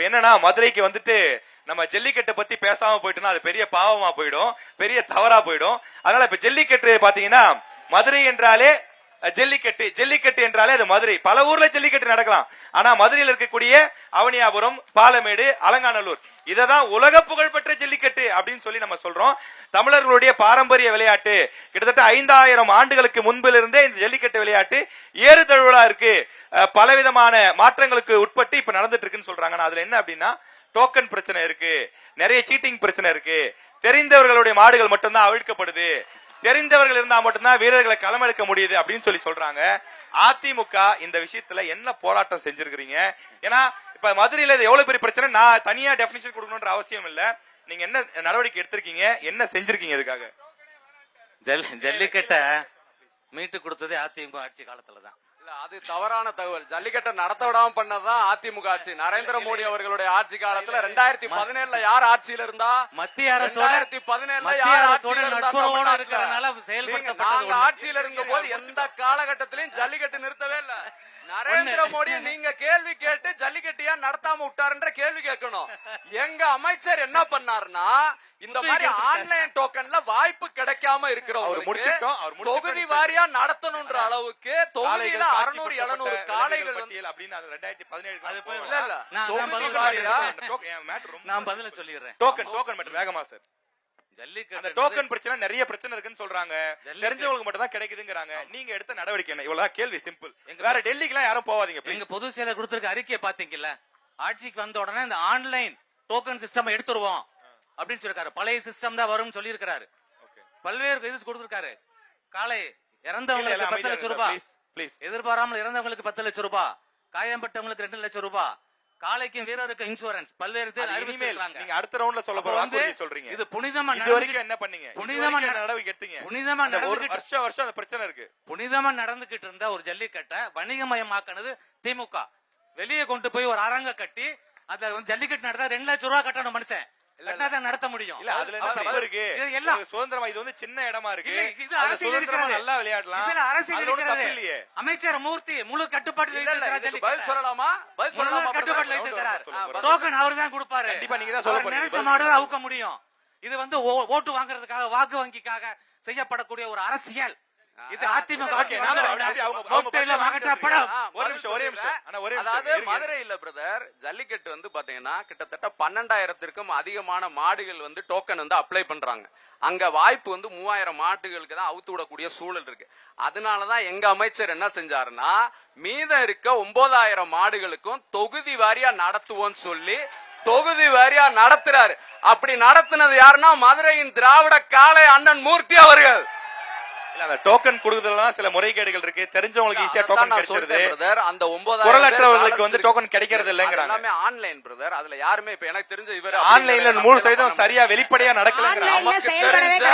இப்ப என்னன்னா மதுரைக்கு வந்துட்டு நம்ம ஜல்லிக்கட்டை பத்தி பேசாம போயிட்டோம்னா அது பெரிய பாவமா போயிடும், பெரிய தவறா போயிடும். அதனால இப்ப ஜல்லிக்கட்டு பாத்தீங்கன்னா மதுரை என்றாலே ஜல்லிக்கட்டு, ஜல்லிக்கட்டு என்றாலே அது மதுரை. பல ஊர்ல ஜல்லிக்கட்டு நடக்கலாம், ஆனா மதுரையில் இருக்கக்கூடிய அவனியாபுரம், பாலமேடு, அலங்காநல்லூர் இததான் உலக புகழ்பெற்ற ஜல்லிக்கட்டு அப்படின்னு சொல்லி நம்ம சொல்றோம். தமிழர்களுடைய பாரம்பரிய விளையாட்டு. கிட்டத்தட்ட 5000 ஆண்டுகளுக்கு முன்பிலிருந்தே இந்த ஜல்லிக்கட்டு விளையாட்டு ஏறுதழுவலா இருக்கு. பலவிதமான மாற்றங்களுக்கு உட்பட்டு இப்ப நடந்துட்டு இருக்குன்னு சொல்றாங்க. அதுல என்ன அப்படின்னா டோக்கன் பிரச்சனை இருக்கு, நிறைய சீட்டிங் பிரச்சனை இருக்கு, தெரிந்தவர்களுடைய மாடுகள் மட்டும்தான் அவிழ்க்கப்படுது, தெரிந்தவர்கள் இருந்தா மட்டும்தான் வீரர்களை களமெடுக்க முடியுது அப்படின்னு சொல்லி சொல்றாங்க. அதிமுக இந்த விஷயத்துல என்ன போராட்டம் செஞ்சிருக்கீங்க? ஏன்னா இப்ப மதுரையில எவ்வளவு பெரிய பிரச்சனை, நான் தனியா டெபினிஷன் கொடுக்கணும்ன்ற அவசியம் இல்ல. நீங்க என்ன நடவடிக்கை எடுத்திருக்கீங்க, என்ன செஞ்சிருக்கீங்க இதுக்காக? ஜல்லிக்கட்ட மீட்டு கொடுத்ததே அதிமுக ஆட்சி காலத்துலதான். இல்ல, அது தவறான தகவல். ஜல்லிக்கட்டை நடத்த விடாம பண்ணதான் அதிமுக ஆட்சி. நரேந்திர மோடி அவர்களுடைய ஆட்சி காலத்துல 2017 யார் ஆட்சியில இருந்தா? மத்திய அரசோட 2017 யார் ஆட்சியில இருந்தா? நாங்க ஆட்சியில இருந்த போது எந்த காலகட்டத்திலையும் ஜல்லிக்கட்டு நிறுத்தவே இல்ல. நரேந்திர மோடி நீங்க கேள்வி கேட்டு ஜல்லிக்கட்டு ஏன் நடத்தாம விட்டாருன்ற கேள்வி கேட்கணும். எங்க அமைச்சர் என்ன பண்ணாருன்னா, இந்த மாதிரி ஆன்லைன் டோக்கன்ல வாய்ப்பு கிடைக்காம இருக்கிறவங்களுக்கு தொகுதி வாரியா நடத்தணும்ன்ற அளவுக்கு தொகுதியில 600-700 காளைகள் நான் பதில சொல்லிடுறேன். வேகமா சார். ஜல்லிக்கட்டு டோக்கன் பிரச்சனை நிறைய பிரச்சனை இருக்குன்னு சொல்றாங்க, தெரிஞ்சவங்களுக்கு மட்டும் தான் கிடைக்குதுங்கறாங்க. நீங்க எடுத்த நடவடிக்கை என்ன? இவ்வளவு கேள்வி சிம்பிள். வேற டெல்லிக்குலாம் யாரும் போவாதீங்க. எங்க பொதுச் செயலர் கொடுத்திருக்க அறிக்கையை பாத்தீங்கல்ல, ஆட்சிக்கு வந்த உடனே இந்த ஆன்லைன் டோக்கன் சிஸ்டம் எடுத்துருவோம் அப்படின்னு சொல்லிருக்காரு. பழைய சிஸ்டம் தான் வரும்னு சொல்லி இருக்காரு. பல்வேறு இது கொடுத்திருக்காரு. காலை இறந்தவங்களுக்கு 10 லட்சம் ரூபாய், எதிர்பாராமல் இறந்தவங்களுக்கு 10 லட்சம் ரூபாய், காயம்பட்டவங்களுக்கு 2 லட்சம் ரூபாய், காலைக்கும் வீரருக்கு இன்சூரன்ஸ், பல்வேறு நீங்க அடுத்த ரவுண்ட்ல சொல்ல போறீங்க சொல்றீங்க. இது புனிதமா இது வரைக்கும் என்ன பண்ணீங்க? புனிதமா நடவடிக்கை எடுத்தீங்க. புனிதமா வருஷம் அந்த பிரச்சனை இருக்கு. புனிதமா நடந்துகிட்டு இருந்த ஒரு ஜல்லிக்கட்டை வணிகமயமாக்குனது திமுக. வெளியே கொண்டு போய் ஒரு அரங்க கட்டி அத ஜல்லிக்கட்டு நடத்தா 2 லட்சம் ரூபாய் கட்டணும் மனுஷன். நடத்த முடியும். இல்ல, அதுல என்ன தப்பு இருக்கு? சுதந்திரமா இது வந்து சின்ன இடமா இருக்கு, சுதந்திரமா நல்லா விளையாடலாம். அமைச்சர் மூர்த்தி முழு கட்டுப்பாட்டு பதில் சொல்லலாமா? கட்டுப்பாட்டுல இருக்கிறார். டோக்கன் அவர் தான் கொடுப்பாரு. கண்டிப்பா நீங்க தான் சொல்ல நினைச்ச மாடு அவுக்க முடியும். இது வந்து ஓட்டு வாங்குறதுக்காக, வாக்கு வங்கிக்காக செய்யப்படக்கூடிய ஒரு அரசியல். இது அதிமுக மதுரை இல்ல பிரதர். ஜல்லிக்கட்டு வந்து பாத்தீங்கன்னா கிட்டத்தட்ட 12,000க்கும் அதிகமான மாடுகள் வந்து டோக்கன் வந்து அப்ளை பண்றாங்க. அங்க வாய்ப்பு வந்து 3000 மாடுகளுக்கு தான் அவுத்து விடக்கூடிய சூழல் இருக்கு. அதனாலதான் எங்க அமைச்சர் என்ன செஞ்சாருன்னா, மீதம் இருக்க 9,000 மாடுகளுக்கும் தொகுதி வாரியா நடத்துவோம் சொல்லி தொகுதி வாரியா நடத்துறாரு. அப்படி நடத்தினது யாருன்னா மதுரையின் திராவிட காளை அண்ணன் மூர்த்தி அவர்கள். டோக்கன் கொடுக்கறதுல சில முறைகேடுகள் இருக்கு, தெரிஞ்சவங்களுக்கு ஈஸியா டோக்கன் கிடைச்சிருது. அந்த 9,000 குரலற்றவர்களுக்கு வந்து டோக்கன் கிடைக்கிறது இல்லங்கறாங்க. எல்லாமே ஆன்லைன் பிரதர். அதுல யாருமே இப்ப எனக்கு தெரிஞ்ச இவர் ஆன்லைன்ல 100% சரியா வெளிப்படையா நடக்கலங்கறாங்க. நமக்கு தெரிஞ்ச